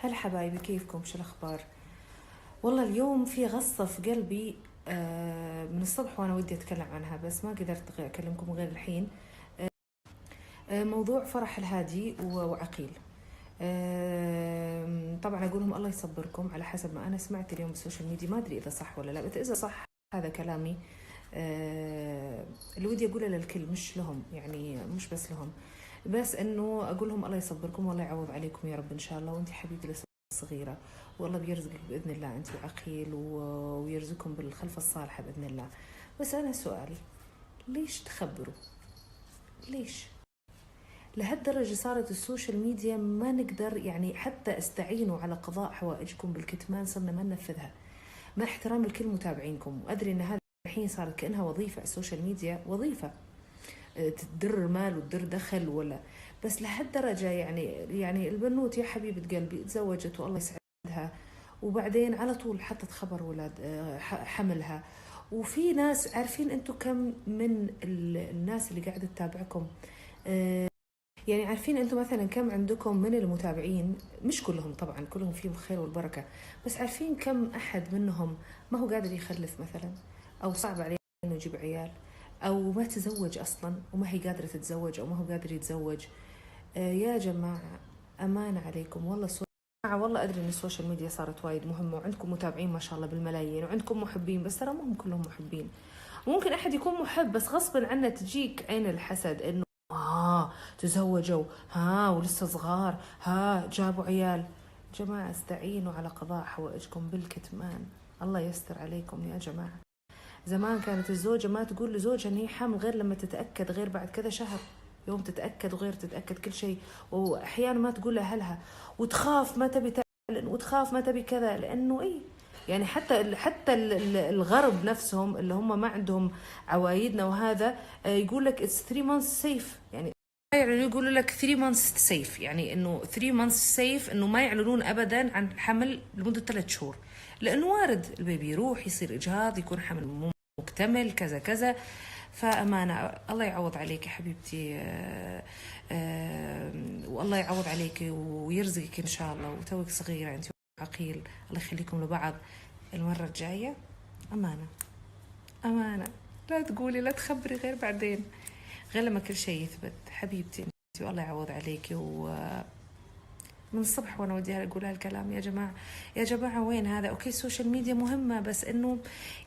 هلا حبايبي، كيفكم؟ شو الأخبار؟ والله اليوم في غصة في قلبي. من الصبح وأنا ودي أتكلم عنها بس ما قدرت أكلمكم غير الحين. موضوع فرح الهادي وعقيل. طبعا أقول لهم الله يصبركم، على حسب ما أنا سمعت اليوم بالسوشيال ميديا، ما أدري إذا صح ولا لا، بس إذا صح هذا كلامي. اللي ودي أقوله للكل، مش لهم يعني، مش بس لهم، بس انه اقول لهم الله يصبركم والله يعوض عليكم يا رب ان شاء الله. وانت حبيبتي لسه صغيره، والله بيرزقك باذن الله انت وعقيل، ويرزقكم بالخلفه الصالحه باذن الله. بس انا سؤالي، ليش تخبروا؟ ليش لهالدرجه صارت السوشيال ميديا ما نقدر يعني حتى استعينوا على قضاء حوائجكم بالكتمان، صرنا ما ننفذها مع احترام لكل متابعينكم، وادري ان هذا الحين صارت كانها وظيفه، السوشيال ميديا وظيفه تدر مال وتدر دخل ولا، بس لهالدرجة يعني البنوت يا حبيبة قلبي تزوجت والله يسعدها، وبعدين على طول حطت خبر ولاد حملها. وفي ناس عارفين انتم كم من الناس اللي قاعدة تتابعكم، يعني عارفين انتم مثلا كم عندكم من المتابعين، مش كلهم طبعا، كلهم فيهم الخير والبركة، بس عارفين كم احد منهم ما هو قادر يخلف مثلا، او صعب عليه انه يجيب عيال، او ما تزوج اصلا وما هي قادرة تتزوج، او ما هو قادر يتزوج. يا جماعة امانة عليكم والله. والله ادري ان السوشيال ميديا صارت وايد مهمة، وعندكم متابعين ما شاء الله بالملايين، وعندكم محبين، بس ترى مو هم كلهم محبين. ممكن احد يكون محب بس غصبا عنه تجيك عين الحسد، انه تزوجوا، ولسه صغار، جابوا عيال. جماعة استعينوا على قضاء حوائجكم بالكتمان، الله يستر عليكم يا جماعة. زمان كانت الزوجة ما تقول لزوجها ان هي حامل غير لما تتأكد، غير بعد كذا شهر، يوم تتأكد وغير تتأكد كل شيء، واحيانا ما تقول لأهلها، وتخاف ما تبي تعلن، وتخاف ما تبي كذا، لانه يعني حتى الغرب نفسهم اللي هم ما عندهم عوايدنا وهذا، يقول لك it's 3 months safe، يعني يقولوا لك 3 months safe، يعني انه 3 months safe، انه ما يعلنون ابدا عن الحمل لمده 3 شهور، لانه وارد البيبي يروح يصير اجهاض، يكون حمل مو مكتمل كذا كذا. فأمانة الله يعوض عليك يا حبيبتي، والله يعوض عليك ويرزقك إن شاء الله، وتوك صغيرة أنت وعقيل، الله يخليكم لبعض. المرة الجاية أمانة، أمانة، لا تقولي لا تخبري غير بعدين، غير لما كل شيء يثبت. حبيبتي أنت والله يعوض عليك. من الصبح وانا ودي اقول هالكلام يا جماعه، يا جماعه وين هذا؟ اوكي السوشيال ميديا مهمه، بس انه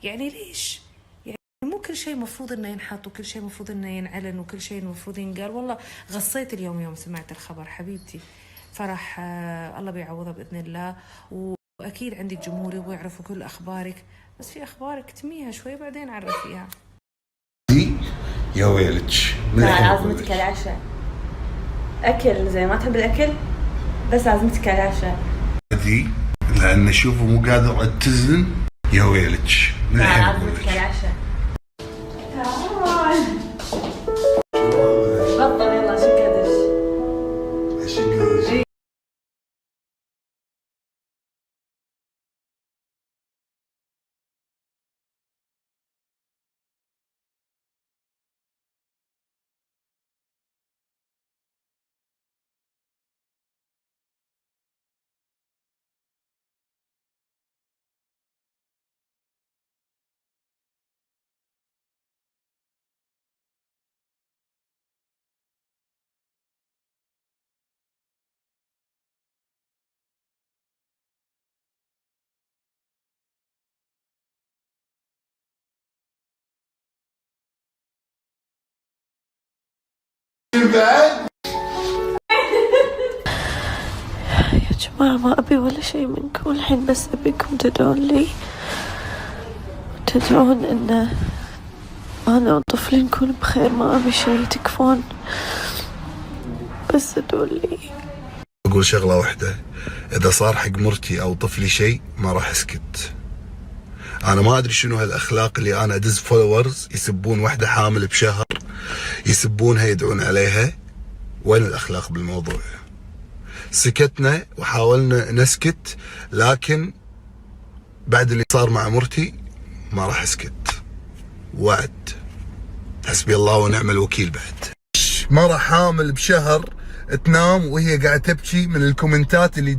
يعني ليش؟ يعني مو كل شيء مفروض انه ينحط، وكل شيء مفروض انه ينعلن، وكل شيء المفروض ينقال. والله غصيت اليوم يوم سمعت الخبر حبيبتي. فرح الله بيعوضها باذن الله، واكيد عندك جمهوري ويعرفوا كل اخبارك، بس في اخبارك تميها شوي بعدين عرفيها. يا ويلك لا عازمتك على العشاء، اكل زي ما تحب الاكل، بس عازمتك على العشاء دي، لان اشوفه مو قادر اتزن. يا ويلك من الحين عازمتك على العشاء. بطل يلا شكدش. يا جماعة ما أبي ولا شيء منكم الحين، بس أبيكم تدعون لي، تدعون إن أنا وطفلي نكون بخير، ما أبي شيء، تكفون بس ادعون لي. أقول شغلة واحدة، إذا صار حق مرتي أو طفلي شيء ما راح أسكت. أنا ما أدري شنو هالأخلاق اللي أنا أدز فولورز يسبون واحدة حامل بشهر، يسبونها، يدعون عليها. وين الأخلاق بالموضوع؟ سكتنا وحاولنا نسكت، لكن بعد اللي صار مع مرتي ما راح أسكت، وعد. حسبي الله ونعم الوكيل. بعد مرة حامل بشهر تنام وهي قاعدة تبكي من الكومنتات اللي